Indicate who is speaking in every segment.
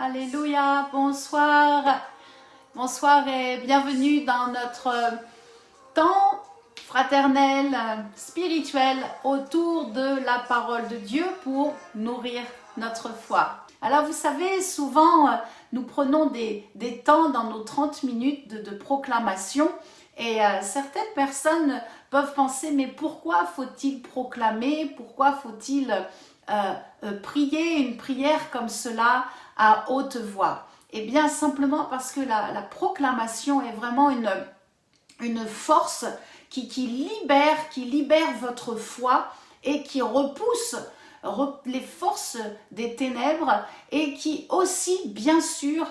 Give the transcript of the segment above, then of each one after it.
Speaker 1: Alléluia, bonsoir. Bonsoir et bienvenue dans notre temps fraternel, spirituel autour de la parole de Dieu pour nourrir notre foi. Alors vous savez, souvent nous prenons des temps dans nos 30 minutes de proclamation et certaines personnes peuvent penser mais pourquoi faut-il proclamer, pourquoi faut-il prier une prière comme cela à haute voix? Eh bien simplement parce que la proclamation est vraiment une force qui libère votre foi et qui repousse les forces des ténèbres et qui aussi bien sûr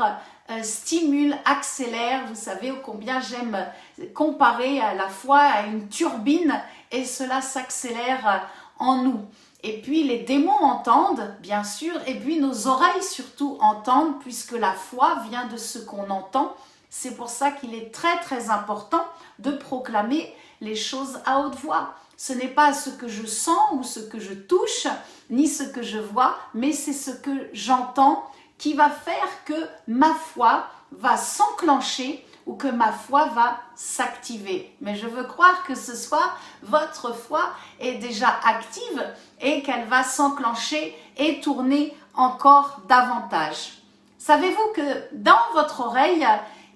Speaker 1: stimule, accélère. Vous savez combien j'aime comparer à la foi à une turbine et cela s'accélère en nous. Et puis les démons entendent, bien sûr, et puis nos oreilles surtout entendent, puisque la foi vient de ce qu'on entend. C'est pour ça qu'il est très très important de proclamer les choses à haute voix. Ce n'est pas ce que je sens ou ce que je touche, ni ce que je vois, mais c'est ce que j'entends qui va faire que ma foi va s'enclencher ou que ma foi va s'activer. Mais je veux croire que ce soir, votre foi est déjà active et qu'elle va s'enclencher et tourner encore davantage. Savez-vous que dans votre oreille,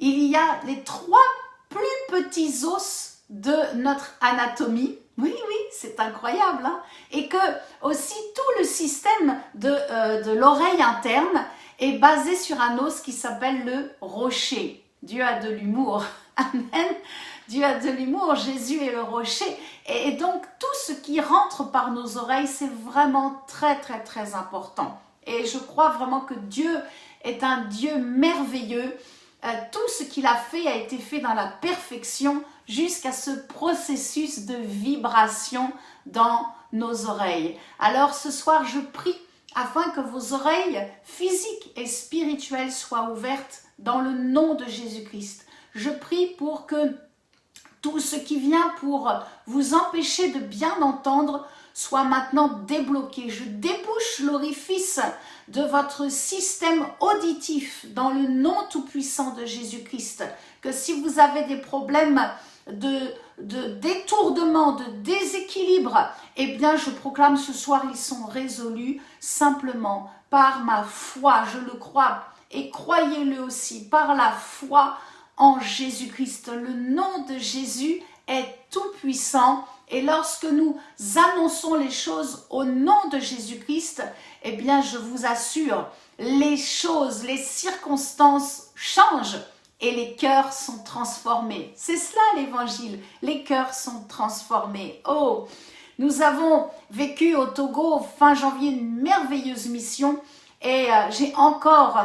Speaker 1: il y a les 3 plus petits os de notre anatomie? Oui, c'est incroyable, hein? Et que aussi tout le système de l'oreille interne est basé sur un os qui s'appelle le rocher. Dieu a de l'humour, amen. Dieu a de l'humour, Jésus est le rocher. Et donc tout ce qui rentre par nos oreilles, c'est vraiment très très très important. Et je crois vraiment que Dieu est un Dieu merveilleux. Tout ce qu'il a été fait dans la perfection jusqu'à ce processus de vibration dans nos oreilles. Alors ce soir, je prie afin que vos oreilles physiques et spirituelles soient ouvertes dans le nom de Jésus-Christ. Je prie pour que tout ce qui vient pour vous empêcher de bien entendre soit maintenant débloqué. Je débouche l'orifice de votre système auditif dans le nom tout-puissant de Jésus-Christ. Que si vous avez des problèmes de détournement, de déséquilibre, eh bien je proclame ce soir, ils sont résolus simplement par ma foi, je le crois. Et croyez-le aussi, par la foi en Jésus-Christ. Le nom de Jésus est tout puissant. Et lorsque nous annonçons les choses au nom de Jésus-Christ, eh bien je vous assure, les choses, les circonstances changent et les cœurs sont transformés. C'est cela l'évangile, les cœurs sont transformés. Oh, nous avons vécu au Togo fin janvier une merveilleuse mission et j'ai encore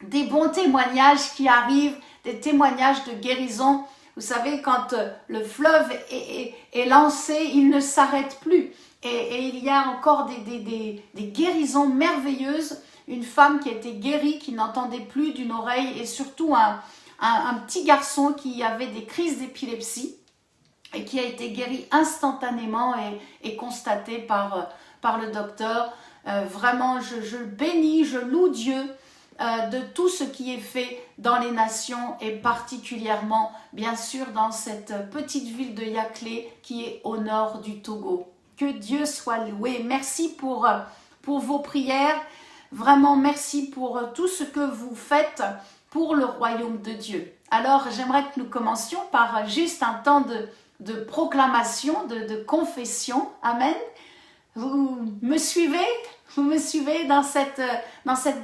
Speaker 1: des bons témoignages qui arrivent, des témoignages de guérison. Vous savez, quand le fleuve est lancé, il ne s'arrête plus. Et il y a encore des guérisons merveilleuses. Une femme qui a été guérie, qui n'entendait plus d'une oreille, et surtout un petit garçon qui avait des crises d'épilepsie et qui a été guéri instantanément et constaté par le docteur. Vraiment, je bénis, je loue Dieu de tout ce qui est fait dans les nations et particulièrement bien sûr dans cette petite ville de Yaklé qui est au nord du Togo. Que Dieu soit loué. Merci pour vos prières. Vraiment merci pour tout ce que vous faites pour le royaume de Dieu. Alors j'aimerais que nous commencions par juste un temps de proclamation, de confession. Amen. Vous me suivez? Vous me suivez dans cette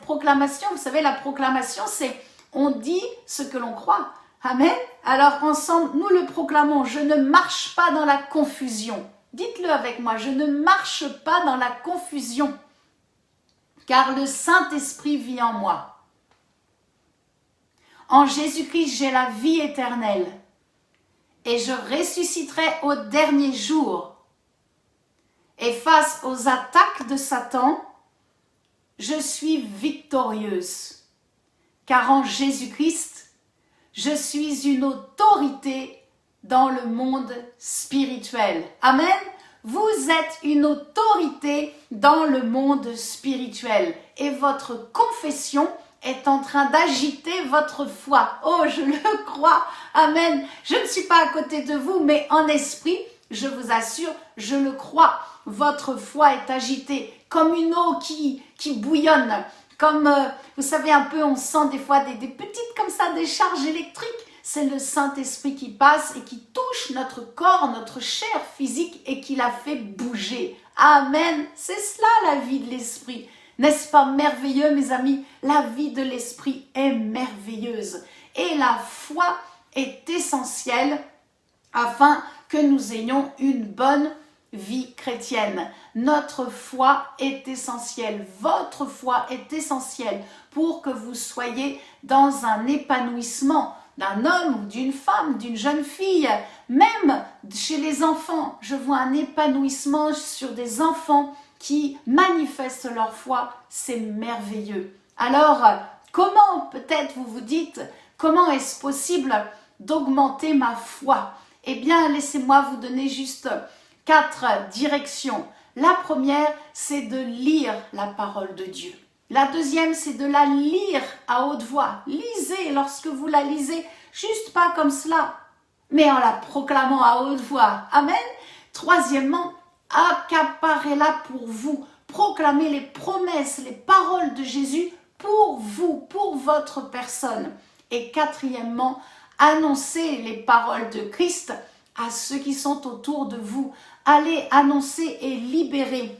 Speaker 1: proclamation? Vous savez, la proclamation, c'est on dit ce que l'on croit. Amen. Alors ensemble, nous le proclamons. Je ne marche pas dans la confusion. Dites-le avec moi. Je ne marche pas dans la confusion, car le Saint-Esprit vit en moi. En Jésus-Christ, j'ai la vie éternelle et je ressusciterai au dernier jour. Et face aux attaques de Satan, je suis victorieuse. Car en Jésus-Christ, je suis une autorité dans le monde spirituel. Amen. Vous êtes une autorité dans le monde spirituel. Et votre confession est en train d'agiter votre foi. Oh, je le crois. Amen. Je ne suis pas à côté de vous, mais en esprit, je vous assure, je le crois. Votre foi est agitée comme une eau qui bouillonne. Comme, vous savez, un peu, on sent des fois des petites comme ça, des charges électriques. C'est le Saint-Esprit qui passe et qui touche notre corps, notre chair physique et qui la fait bouger. Amen. C'est cela la vie de l'Esprit. N'est-ce pas merveilleux, mes amis? La vie de l'Esprit est merveilleuse. Et la foi est essentielle afin que nous ayons une bonne vie chrétienne. Notre foi est essentielle. Votre foi est essentielle pour que vous soyez dans un épanouissement d'un homme ou d'une femme, d'une jeune fille, même chez les enfants. Je vois un épanouissement sur des enfants qui manifestent leur foi, c'est merveilleux. Alors, comment, peut-être vous vous dites, comment est-ce possible d'augmenter ma foi? Eh bien, laissez-moi vous donner juste 4 directions. La première, c'est de lire la parole de Dieu. La deuxième, c'est de la lire à haute voix. Lisez lorsque vous la lisez, juste pas comme cela, mais en la proclamant à haute voix. Amen. Troisièmement, accaparez-la pour vous. Proclamez les promesses, les paroles de Jésus pour vous, pour votre personne. Et quatrièmement, annoncez les paroles de Christ à ceux qui sont autour de vous. Allez annoncer et libérer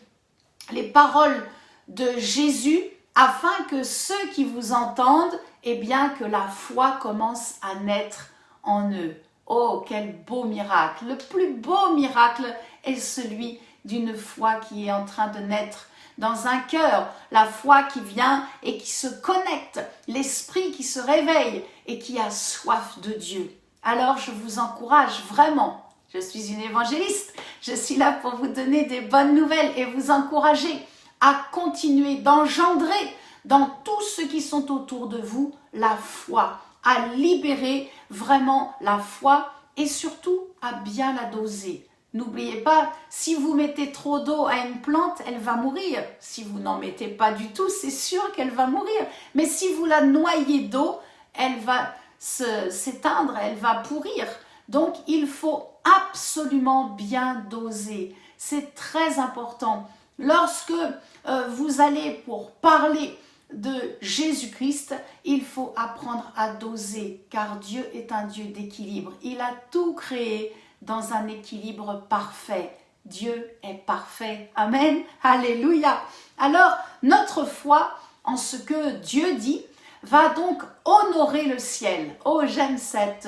Speaker 1: les paroles de Jésus afin que ceux qui vous entendent, eh bien que la foi commence à naître en eux. Oh, quel beau miracle! Le plus beau miracle est celui d'une foi qui est en train de naître dans un cœur, la foi qui vient et qui se connecte, l'esprit qui se réveille et qui a soif de Dieu. Alors je vous encourage vraiment, je suis une évangéliste, je suis là pour vous donner des bonnes nouvelles et vous encourager à continuer d'engendrer dans tous ceux qui sont autour de vous la foi, à libérer vraiment la foi et surtout à bien la doser. N'oubliez pas, si vous mettez trop d'eau à une plante, elle va mourir. Si vous n'en mettez pas du tout, c'est sûr qu'elle va mourir. Mais si vous la noyez d'eau, elle va s'éteindre, elle va pourrir. Donc, il faut absolument bien doser. C'est très important. Lorsque vous allez pour parler de Jésus-Christ, il faut apprendre à doser, car Dieu est un Dieu d'équilibre. Il a tout créé dans un équilibre parfait. Dieu est parfait. Amen. Alléluia. Alors, notre foi en ce que Dieu dit va donc honorer le ciel. Oh, j'aime juste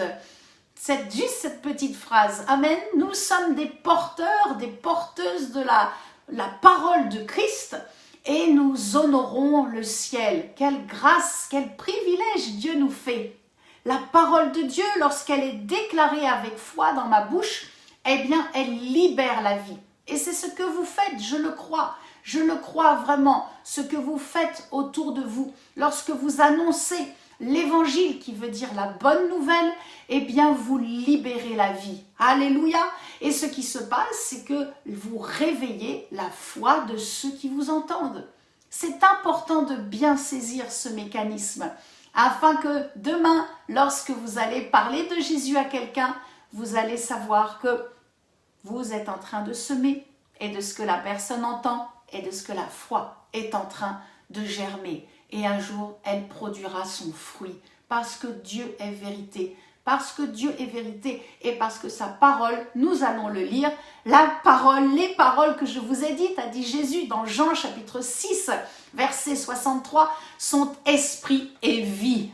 Speaker 1: cette petite phrase. Amen. Nous sommes des porteurs, des porteuses de la parole de Christ et nous honorons le ciel. Quelle grâce, quel privilège Dieu nous fait. La parole de Dieu, lorsqu'elle est déclarée avec foi dans ma bouche, eh bien, elle libère la vie. Et c'est ce que vous faites, je le crois. Je le crois vraiment, ce que vous faites autour de vous. Lorsque vous annoncez l'évangile, qui veut dire la bonne nouvelle, eh bien, vous libérez la vie. Alléluia. Et ce qui se passe, c'est que vous réveillez la foi de ceux qui vous entendent. C'est important de bien saisir ce mécanisme, afin que demain, lorsque vous allez parler de Jésus à quelqu'un, vous allez savoir que vous êtes en train de semer et de ce que la personne entend et de ce que la foi est en train de germer. Et un jour, elle produira son fruit parce que Dieu est vérité. Parce que Dieu est vérité et parce que sa parole, nous allons le lire, la parole, les paroles que je vous ai dites, a dit Jésus dans Jean chapitre 6, verset 63, sont esprit et vie.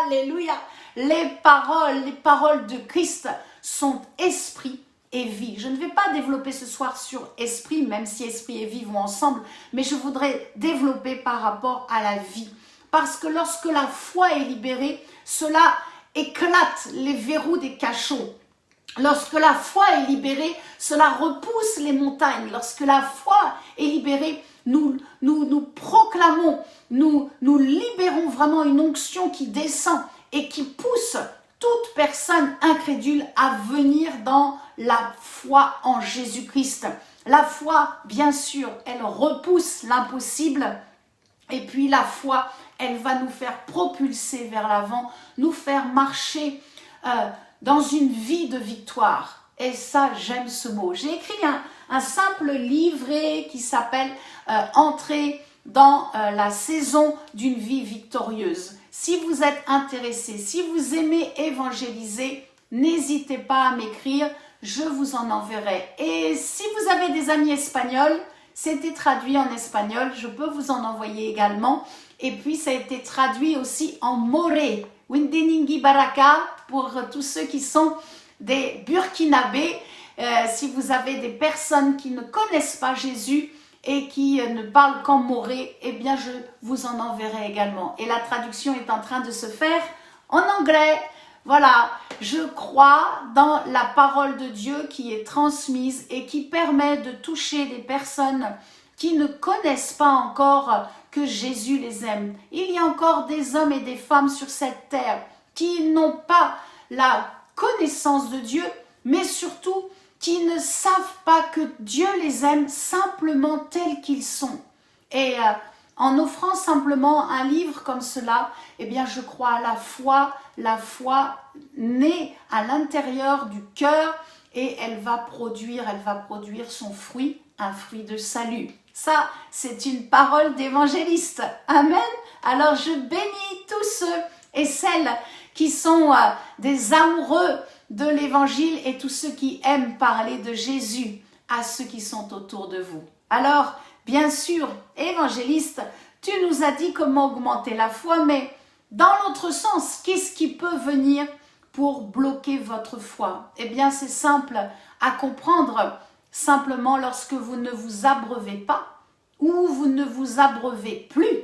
Speaker 1: Alléluia! Les paroles de Christ sont esprit et vie. Je ne vais pas développer ce soir sur esprit, même si esprit et vie vont ensemble, mais je voudrais développer par rapport à la vie. Parce que lorsque la foi est libérée, cela éclate les verrous des cachots. Lorsque la foi est libérée, cela repousse les montagnes. Lorsque la foi est libérée, nous proclamons, nous libérons vraiment une onction qui descend et qui pousse toute personne incrédule à venir dans la foi en Jésus-Christ. La foi, bien sûr, elle repousse l'impossible, Et puis la foi, elle va nous faire propulser vers l'avant, nous faire marcher dans une vie de victoire. Et ça, j'aime ce mot. J'ai écrit un simple livret qui s'appelle Entrer dans la saison d'une vie victorieuse. Si vous êtes intéressé, si vous aimez évangéliser, n'hésitez pas à m'écrire, je vous en enverrai. Et si vous avez des amis espagnols, c'était traduit en espagnol, je peux vous en envoyer également. Et puis ça a été traduit aussi en moré, Windeningi Baraka, pour tous ceux qui sont des Burkinabés. Si vous avez des personnes qui ne connaissent pas Jésus et qui ne parlent qu'en moré, eh bien je vous en enverrai également. Et la traduction est en train de se faire en anglais. Voilà, je crois dans la parole de Dieu qui est transmise et qui permet de toucher des personnes qui ne connaissent pas encore que Jésus les aime. Il y a encore des hommes et des femmes sur cette terre qui n'ont pas la connaissance de Dieu, mais surtout qui ne savent pas que Dieu les aime simplement tels qu'ils sont. Et en offrant simplement un livre comme cela, eh bien je crois à la foi naît à l'intérieur du cœur et elle va produire son fruit, un fruit de salut. Ça, c'est une parole d'évangéliste. Amen. Alors je bénis tous ceux et celles qui sont des amoureux de l'évangile et tous ceux qui aiment parler de Jésus à ceux qui sont autour de vous. Alors, bien sûr, évangéliste, tu nous as dit comment augmenter la foi, mais dans l'autre sens, qu'est-ce qui peut venir pour bloquer votre foi? Eh bien, c'est simple à comprendre. Simplement, lorsque vous ne vous abreuvez pas ou vous ne vous abreuvez plus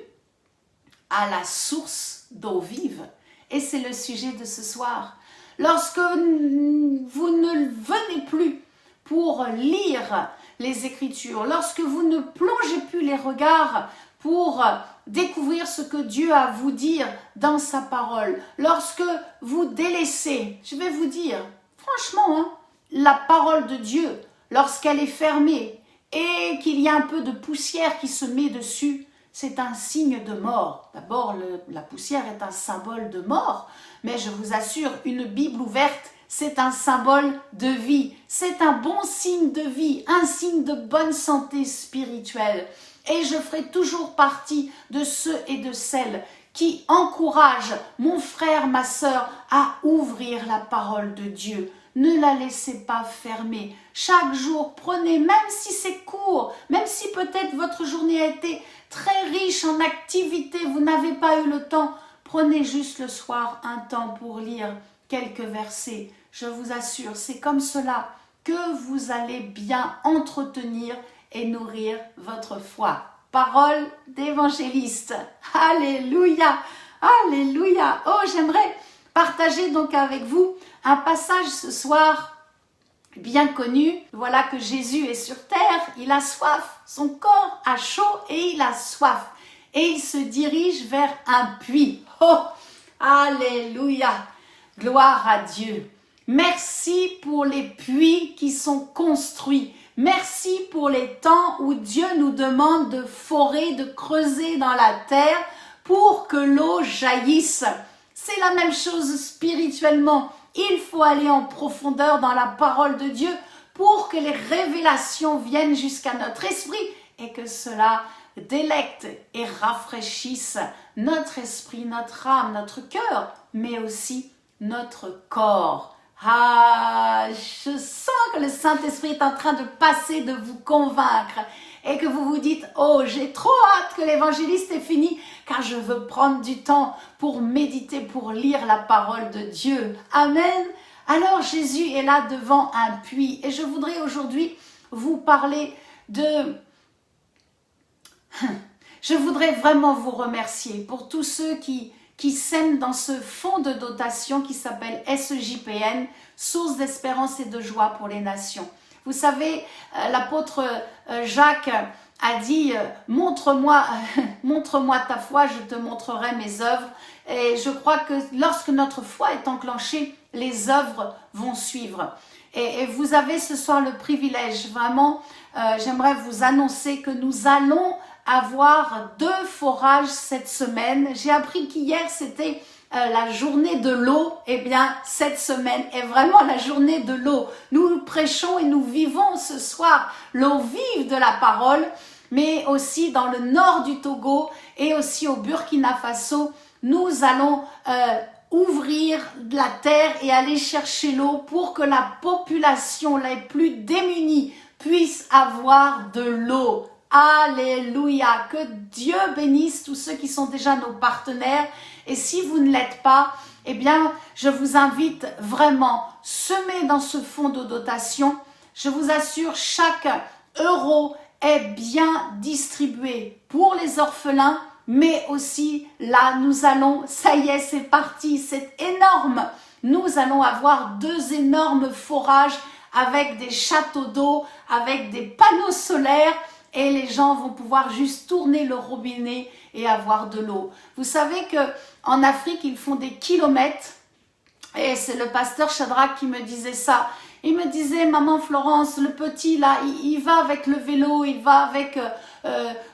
Speaker 1: à la source d'eau vive. Et c'est le sujet de ce soir. Lorsque vous ne venez plus pour lire les Écritures, lorsque vous ne plongez plus les regards pour découvrir ce que Dieu a à vous dire dans sa parole, lorsque vous délaissez, je vais vous dire, franchement, la parole de Dieu, lorsqu'elle est fermée et qu'il y a un peu de poussière qui se met dessus, c'est un signe de mort. D'abord, la poussière est un symbole de mort, mais je vous assure, une Bible ouverte, c'est un symbole de vie. C'est un bon signe de vie, un signe de bonne santé spirituelle. Et je ferai toujours partie de ceux et de celles qui encouragent mon frère, ma sœur à ouvrir la parole de Dieu. Ne la laissez pas fermer. Chaque jour, prenez, même si c'est court, même si peut-être votre journée a été très riche en activités, vous n'avez pas eu le temps, prenez juste le soir un temps pour lire quelques versets. Je vous assure, c'est comme cela que vous allez bien entretenir et nourrir votre foi. Parole d'évangéliste. Alléluia, alléluia. Oh, j'aimerais partager donc avec vous un passage ce soir bien connu. Voilà que Jésus est sur terre, il a soif, son corps a chaud et il a soif. Et il se dirige vers un puits. Oh, alléluia, gloire à Dieu. Merci pour les puits qui sont construits. Merci pour les temps où Dieu nous demande de forer, de creuser dans la terre pour que l'eau jaillisse. C'est la même chose spirituellement. Il faut aller en profondeur dans la parole de Dieu pour que les révélations viennent jusqu'à notre esprit et que cela délecte et rafraîchisse notre esprit, notre âme, notre cœur, mais aussi notre corps. Ah, je sens que le Saint-Esprit est en train de passer, de vous convaincre et que vous vous dites « Oh, j'ai trop hâte que l'évangéliste est fini car je veux prendre du temps pour méditer, pour lire la parole de Dieu. » Amen. Alors Jésus est là devant un puits et je voudrais aujourd'hui vous parler de... Je voudrais vraiment vous remercier pour tous ceux qui sèment dans ce fonds de dotation qui s'appelle SEJPN, Source d'espérance et de joie pour les nations. Vous savez, l'apôtre Jacques a dit « Montre-moi ta foi, je te montrerai mes œuvres ». Et je crois que lorsque notre foi est enclenchée, les œuvres vont suivre. Et vous avez ce soir le privilège, vraiment, j'aimerais vous annoncer que nous allons avoir 2 forages cette semaine. J'ai appris qu'hier c'était la journée de l'eau. Eh bien, cette semaine est vraiment la journée de l'eau. Nous prêchons et nous vivons ce soir l'eau vive de la parole, mais aussi dans le nord du Togo et aussi au Burkina Faso, nous allons ouvrir la terre et aller chercher l'eau pour que la population les plus démunies puisse avoir de l'eau. Alléluia, que Dieu bénisse tous ceux qui sont déjà nos partenaires. Et si vous ne l'êtes pas, eh bien, je vous invite vraiment, semez dans ce fonds de dotation. Je vous assure, chaque euro est bien distribué pour les orphelins, mais aussi là, nous allons, ça y est, c'est parti, c'est énorme. Nous allons avoir 2 énormes forages avec des châteaux d'eau, avec des panneaux solaires, et les gens vont pouvoir juste tourner le robinet et avoir de l'eau. Vous savez que en Afrique, ils font des kilomètres, et c'est le pasteur Shadrach qui me disait ça. Il me disait, maman Florence, le petit là, il va avec le vélo, il va avec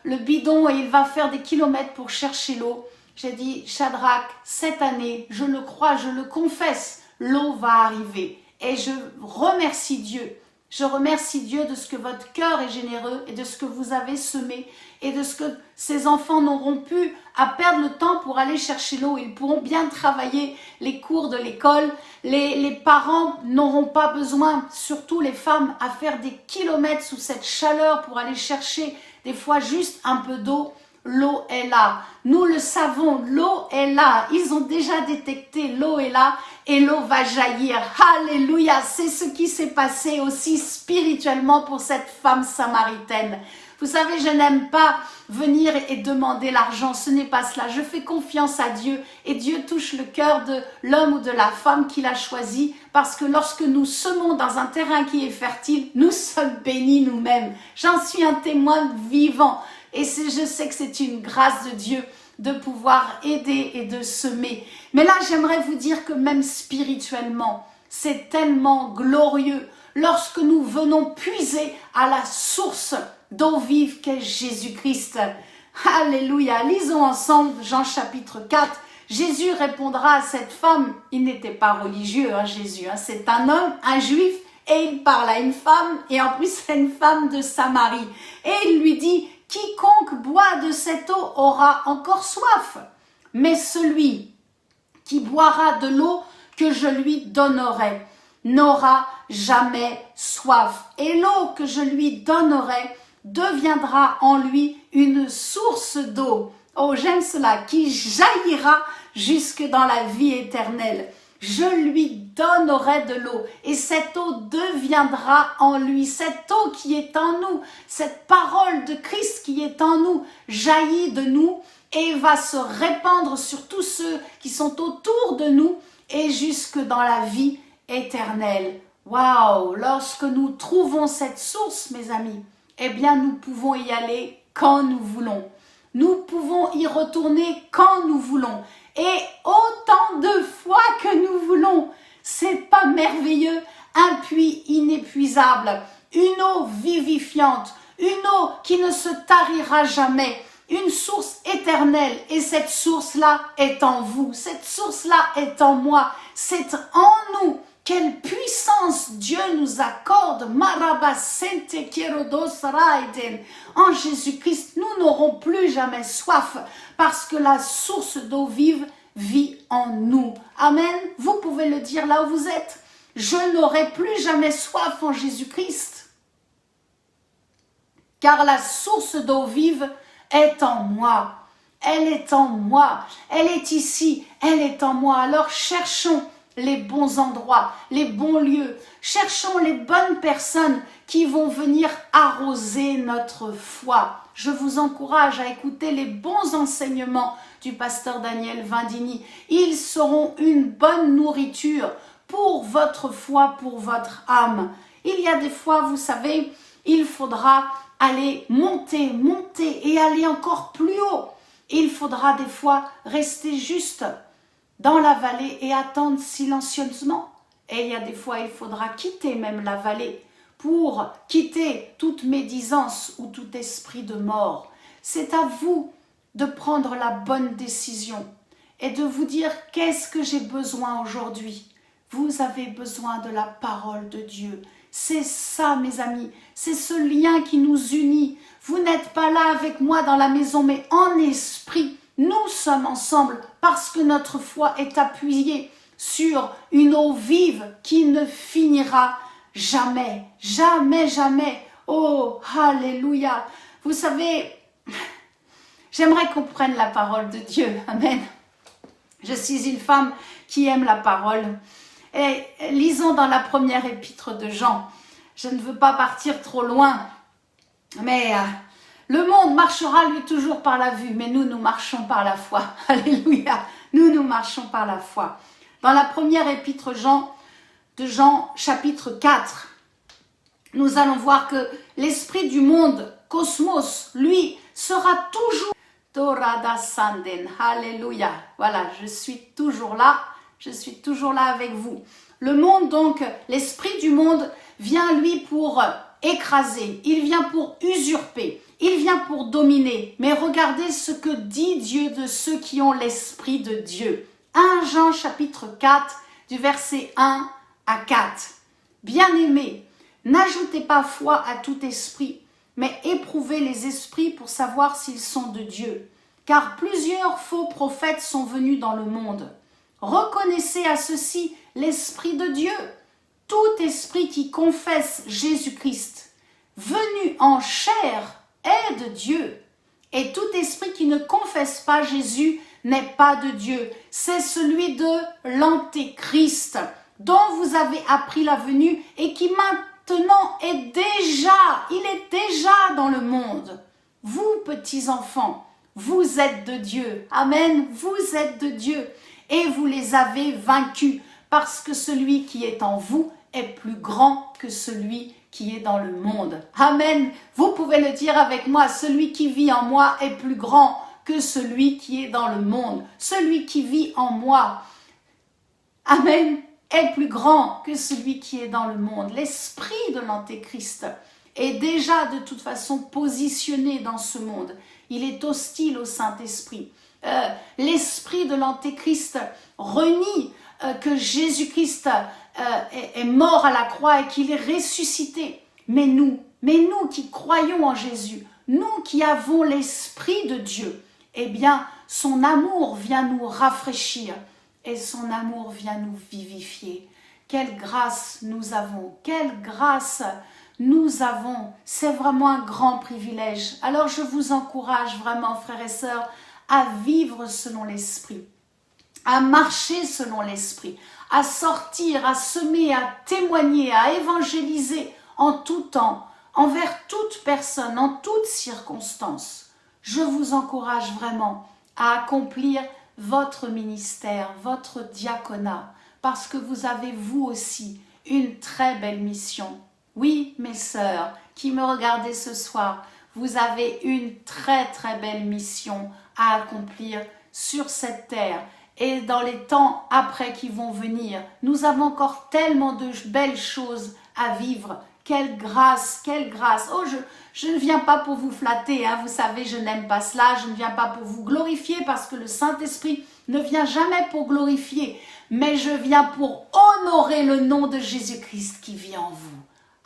Speaker 1: le bidon et il va faire des kilomètres pour chercher l'eau. J'ai dit, Shadrach, cette année, je le crois, je le confesse, l'eau va arriver. Et je remercie Dieu. Je remercie Dieu de ce que votre cœur est généreux et de ce que vous avez semé et de ce que ces enfants n'auront plus à perdre le temps pour aller chercher l'eau. Ils pourront bien travailler les cours de l'école. Les parents n'auront pas besoin, surtout les femmes, à faire des kilomètres sous cette chaleur pour aller chercher des fois juste un peu d'eau. L'eau est là. Nous le savons, l'eau est là. Ils ont déjà détecté, l'eau est là et l'eau va jaillir. Alléluia, c'est ce qui s'est passé aussi spirituellement pour cette femme samaritaine. Vous savez, je n'aime pas venir et demander l'argent, ce n'est pas cela. Je fais confiance à Dieu et Dieu touche le cœur de l'homme ou de la femme qu'il a choisi parce que lorsque nous semons dans un terrain qui est fertile, nous sommes bénis nous-mêmes. J'en suis un témoin vivant. Et je sais que c'est une grâce de Dieu de pouvoir aider et de semer. Mais là, j'aimerais vous dire que même spirituellement, c'est tellement glorieux lorsque nous venons puiser à la source d'eau vive qu'est Jésus-Christ. Alléluia. Lisons ensemble Jean chapitre 4. Jésus répondra à cette femme. Il n'était pas religieux, Jésus. C'est un homme, un juif, et il parle à une femme, et en plus, c'est une femme de Samarie. Et il lui dit, quiconque boit de cette eau aura encore soif, mais celui qui boira de l'eau que je lui donnerai n'aura jamais soif. Et l'eau que je lui donnerai deviendra en lui une source d'eau. Oh, j'aime cela, qui jaillira jusque dans la vie éternelle. Je lui donnerai de l'eau et cette eau deviendra en lui. Cette eau qui est en nous, cette parole de Christ qui est en nous, jaillit de nous et va se répandre sur tous ceux qui sont autour de nous et jusque dans la vie éternelle. Waouh! Lorsque nous trouvons cette source, mes amis, eh bien nous pouvons y aller quand nous voulons. Nous pouvons y retourner quand nous voulons. Et autant de fois que nous voulons. C'est pas merveilleux? Un puits inépuisable, une eau vivifiante, une eau qui ne se tarira jamais, une source éternelle. Et cette source-là est en vous, cette source-là est en moi, c'est en nous. Quelle puissance Dieu nous accorde. En Jésus-Christ, nous n'aurons plus jamais soif parce que la source d'eau vive vit en nous. Amen. Vous pouvez le dire là où vous êtes. Je n'aurai plus jamais soif en Jésus-Christ. Car la source d'eau vive est en moi. Elle est en moi. Elle est ici. Elle est en moi. Alors cherchons les bons endroits, les bons lieux. Cherchons les bonnes personnes qui vont venir arroser notre foi. Je vous encourage à écouter les bons enseignements du pasteur Daniel Vindini. Ils seront une bonne nourriture pour votre foi, pour votre âme. Il y a des fois, vous savez, il faudra aller monter et aller encore plus haut. Il faudra des fois rester juste dans la vallée et attendre silencieusement. Et il y a des fois, il faudra quitter même la vallée pour quitter toute médisance ou tout esprit de mort. C'est à vous de prendre la bonne décision et de vous dire qu'est-ce que j'ai besoin aujourd'hui. Vous avez besoin de la parole de Dieu. C'est ça, mes amis, c'est ce lien qui nous unit. Vous n'êtes pas là avec moi dans la maison, mais en esprit, nous sommes ensemble parce que notre foi est appuyée sur une eau vive qui ne finira jamais, jamais, jamais. Oh, alléluia. Vous savez, j'aimerais qu'on prenne la parole de Dieu. Amen. Je suis une femme qui aime la parole. Et lisons dans la première épître de Jean. Je ne veux pas partir trop loin, mais le monde marchera lui toujours par la vue, mais nous marchons par la foi. Alléluia, nous marchons par la foi. Dans la première épître de Jean, chapitre 4, nous allons voir que l'esprit du monde, cosmos, lui, sera toujours Torada Sanden. Alléluia. Voilà, je suis toujours là avec vous. Le monde donc, l'esprit du monde vient lui pour écraser, il vient pour usurper, il vient pour dominer. Mais regardez ce que dit Dieu de ceux qui ont l'esprit de Dieu. 1 Jean chapitre 4 du verset 1 à 4. Bien-aimés, n'ajoutez pas foi à tout esprit, mais éprouvez les esprits pour savoir s'ils sont de Dieu. Car plusieurs faux prophètes sont venus dans le monde. Reconnaissez à ceci l'Esprit de Dieu. Tout esprit qui confesse Jésus-Christ, venu en chair, est de Dieu. Et tout esprit qui ne confesse pas Jésus n'est pas de Dieu. C'est celui de l'Antéchrist, dont vous avez appris la venue et qui maintenant il est déjà dans le monde. Vous, petits enfants, vous êtes de Dieu. Amen. Vous êtes de Dieu. Et vous les avez vaincus, parce que celui qui est en vous est plus grand que celui qui est dans le monde. Amen. Vous pouvez le dire avec moi, celui qui vit en moi est plus grand que celui qui est dans le monde. Celui qui vit en moi, amen, est plus grand que celui qui est dans le monde. L'esprit de l'Antéchrist est déjà de toute façon positionné dans ce monde. Il est hostile au Saint-Esprit. L'esprit de l'Antéchrist renie que Jésus-Christ est mort à la croix et qu'il est ressuscité. Mais nous qui croyons en Jésus, nous qui avons l'Esprit de Dieu, eh bien, son amour vient nous rafraîchir et son amour vient nous vivifier. Quelle grâce nous avons, quelle grâce nous avons. C'est vraiment un grand privilège. Alors, je vous encourage vraiment, frères et sœurs, à vivre selon l'Esprit, à marcher selon l'Esprit, à sortir, à semer, à témoigner, à évangéliser en tout temps, envers toute personne, en toutes circonstances. Je vous encourage vraiment à accomplir votre ministère, votre diaconat, parce que vous avez vous aussi une très belle mission. Oui, mes sœurs qui me regardez ce soir, vous avez une très très belle mission à accomplir sur cette terre et dans les temps après qui vont venir. Nous avons encore tellement de belles choses à vivre. Quelle grâce, quelle grâce. Oh, je ne viens pas pour vous flatter, hein. Vous savez, je n'aime pas cela. Je ne viens pas pour vous glorifier parce que le Saint-Esprit ne vient jamais pour glorifier, mais je viens pour honorer le nom de Jésus-Christ qui vit en vous.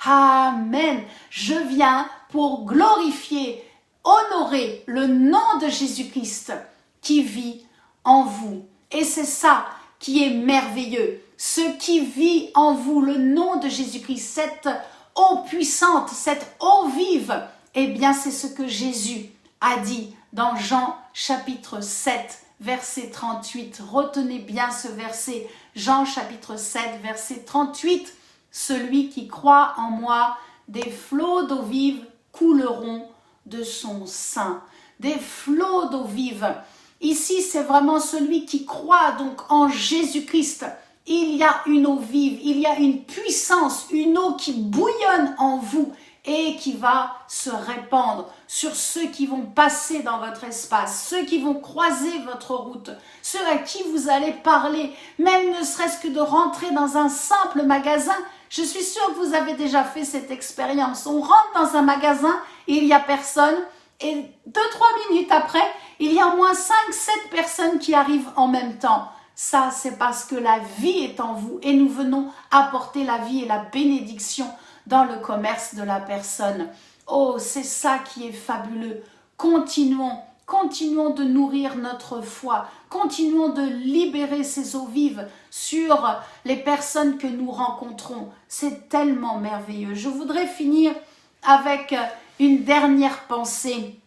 Speaker 1: Amen. Je viens pour glorifier, honorer le nom de Jésus-Christ qui vit en vous. Et c'est ça qui est merveilleux. Ce qui vit en vous, le nom de Jésus-Christ, cette eau puissante, cette eau vive, eh bien c'est ce que Jésus a dit dans Jean chapitre 7, verset 38. Retenez bien ce verset, Jean chapitre 7, verset 38. Celui qui croit en moi, des flots d'eau vive couleront de son sein. Des flots d'eau vive. Ici, c'est vraiment celui qui croit donc en Jésus-Christ. Il y a une eau vive, il y a une puissance, une eau qui bouillonne en vous et qui va se répandre sur ceux qui vont passer dans votre espace, ceux qui vont croiser votre route, ceux à qui vous allez parler, même ne serait-ce que de rentrer dans un simple magasin. Je suis sûre que vous avez déjà fait cette expérience. On rentre dans un magasin et il n'y a personne Et 2-3 minutes après, il y a au moins 5-7 personnes qui arrivent en même temps. Ça, c'est parce que la vie est en vous et nous venons apporter la vie et la bénédiction dans le commerce de la personne. Oh, c'est ça qui est fabuleux. Continuons de nourrir notre foi. Continuons de libérer ces eaux vives sur les personnes que nous rencontrons. C'est tellement merveilleux. Je voudrais finir avec une dernière pensée.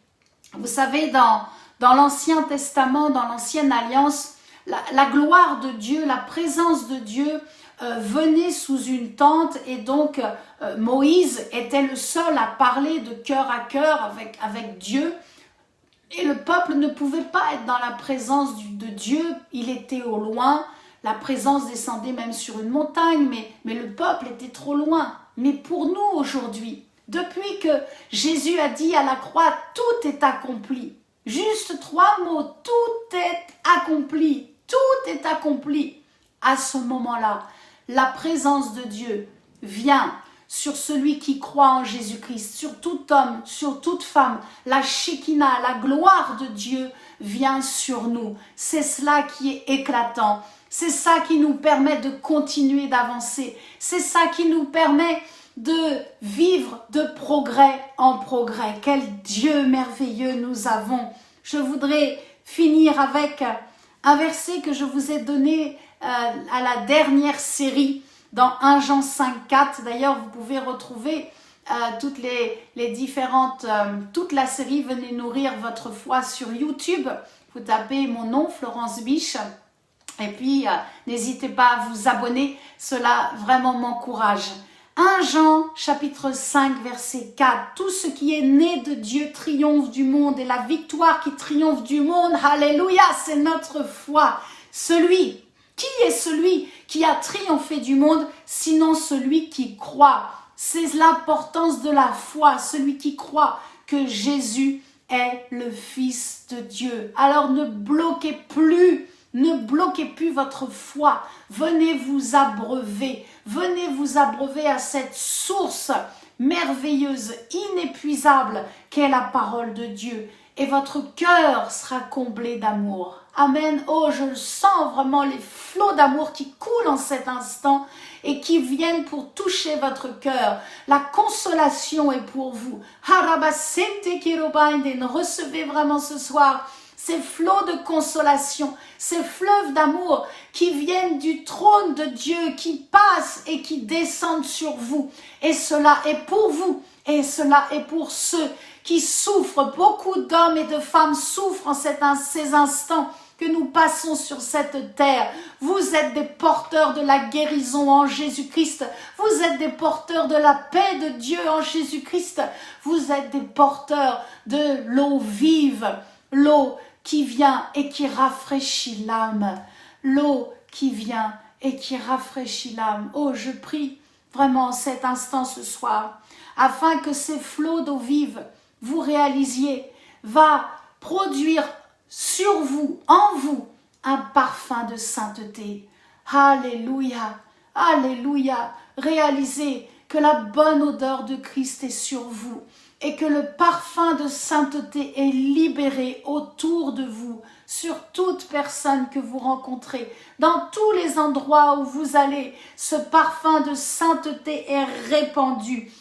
Speaker 1: Vous savez, dans l'Ancien Testament, dans l'Ancienne Alliance, la gloire de Dieu, la présence de Dieu venait sous une tente et donc Moïse était le seul à parler de cœur à cœur avec Dieu. Et le peuple ne pouvait pas être dans la présence de Dieu, il était au loin, la présence descendait même sur une montagne, mais le peuple était trop loin. Mais pour nous aujourd'hui, depuis que Jésus a dit à la croix, tout est accompli, juste 3 mots, tout est accompli, tout est accompli. À ce moment-là, la présence de Dieu vient sur celui qui croit en Jésus-Christ, sur tout homme, sur toute femme. La Shekinah, la gloire de Dieu vient sur nous. C'est cela qui est éclatant. C'est ça qui nous permet de continuer d'avancer. C'est ça qui nous permet de vivre de progrès en progrès. Quel Dieu merveilleux nous avons. Je voudrais finir avec un verset que je vous ai donné à la dernière série dans 1 Jean 5,4. D'ailleurs, vous pouvez retrouver toutes les différentes, toute la série Venez nourrir votre foi sur YouTube. Vous tapez mon nom, Florence Biche. Et puis, n'hésitez pas à vous abonner. Cela vraiment m'encourage. 1 Jean, chapitre 5, verset 4. Tout ce qui est né de Dieu triomphe du monde et la victoire qui triomphe du monde, alléluia, c'est notre foi. Qui est celui qui a triomphé du monde, sinon celui qui croit? C'est l'importance de la foi, celui qui croit que Jésus est le Fils de Dieu. Alors ne bloquez plus votre foi. Venez vous abreuver à cette source merveilleuse, inépuisable qu'est la parole de Dieu. Et votre cœur sera comblé d'amour. Amen. Oh, je sens vraiment les flots d'amour qui coulent en cet instant et qui viennent pour toucher votre cœur. La consolation est pour vous. Recevez vraiment ce soir ces flots de consolation, ces fleuves d'amour qui viennent du trône de Dieu, qui passent et qui descendent sur vous. Et cela est pour vous, et cela est pour ceux qui souffrent. Beaucoup d'hommes et de femmes souffrent en ces instants que nous passons sur cette terre. Vous êtes des porteurs de la guérison en Jésus-Christ. Vous êtes des porteurs de la paix de Dieu en Jésus-Christ. Vous êtes des porteurs de l'eau vive, l'eau qui vient et qui rafraîchit l'âme. L'eau qui vient et qui rafraîchit l'âme. Oh, je prie vraiment cet instant ce soir, afin que ces flots d'eau vive, vous réalisiez, va produire sur vous, en vous, un parfum de sainteté. Alléluia, alléluia. Réalisez que la bonne odeur de Christ est sur vous et que le parfum de sainteté est libéré autour de vous, sur toute personne que vous rencontrez. Dans tous les endroits où vous allez, ce parfum de sainteté est répandu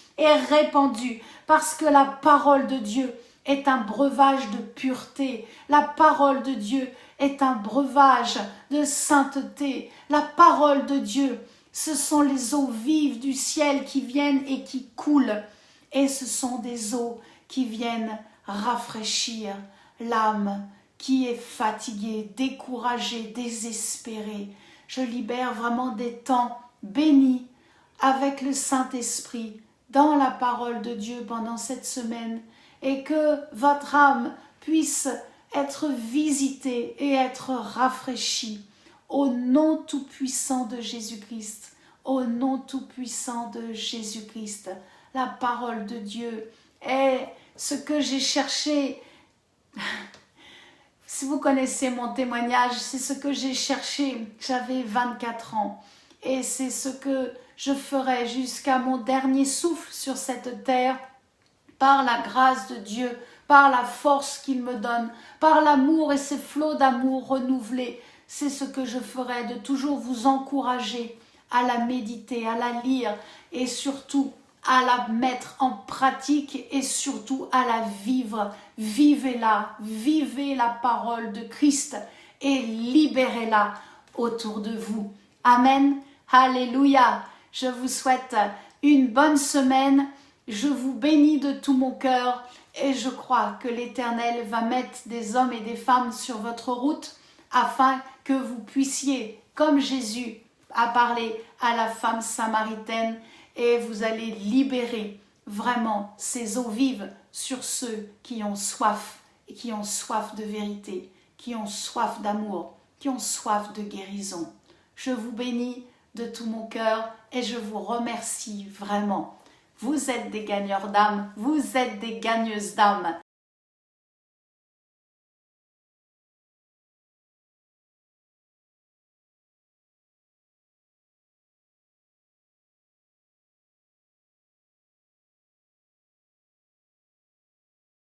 Speaker 1: parce que la parole de Dieu est un breuvage de pureté. La parole de Dieu est un breuvage de sainteté. La parole de Dieu, ce sont les eaux vives du ciel qui viennent et qui coulent. Et ce sont des eaux qui viennent rafraîchir l'âme qui est fatiguée, découragée, désespérée. Je libère vraiment des temps bénis avec le Saint-Esprit dans la parole de Dieu pendant cette semaine et que votre âme puisse être visitée et être rafraîchie au nom tout-puissant de Jésus-Christ, au nom tout-puissant de Jésus-Christ. La parole de Dieu est ce que j'ai cherché. Si vous connaissez mon témoignage, c'est ce que j'ai cherché. J'avais 24 ans et c'est ce que je ferai jusqu'à mon dernier souffle sur cette terre par la grâce de Dieu par la force qu'il me donne, par l'amour et ses flots d'amour renouvelés. C'est ce que je ferai, de toujours vous encourager à la méditer, à la lire et surtout à la mettre en pratique et surtout à la vivre. Vivez-la, vivez la parole de Christ et libérez-la autour de vous. Amen. Alléluia. Je vous souhaite une bonne semaine. Je vous bénis de tout mon cœur et je crois que l'Éternel va mettre des hommes et des femmes sur votre route afin que vous puissiez, comme Jésus a parlé à la femme samaritaine, et vous allez libérer vraiment ces eaux vives sur ceux qui ont soif, et qui ont soif de vérité, qui ont soif d'amour, qui ont soif de guérison. Je vous bénis de tout mon cœur et je vous remercie vraiment. Vous êtes des gagneurs d'âme, vous êtes des gagneuses d'âme.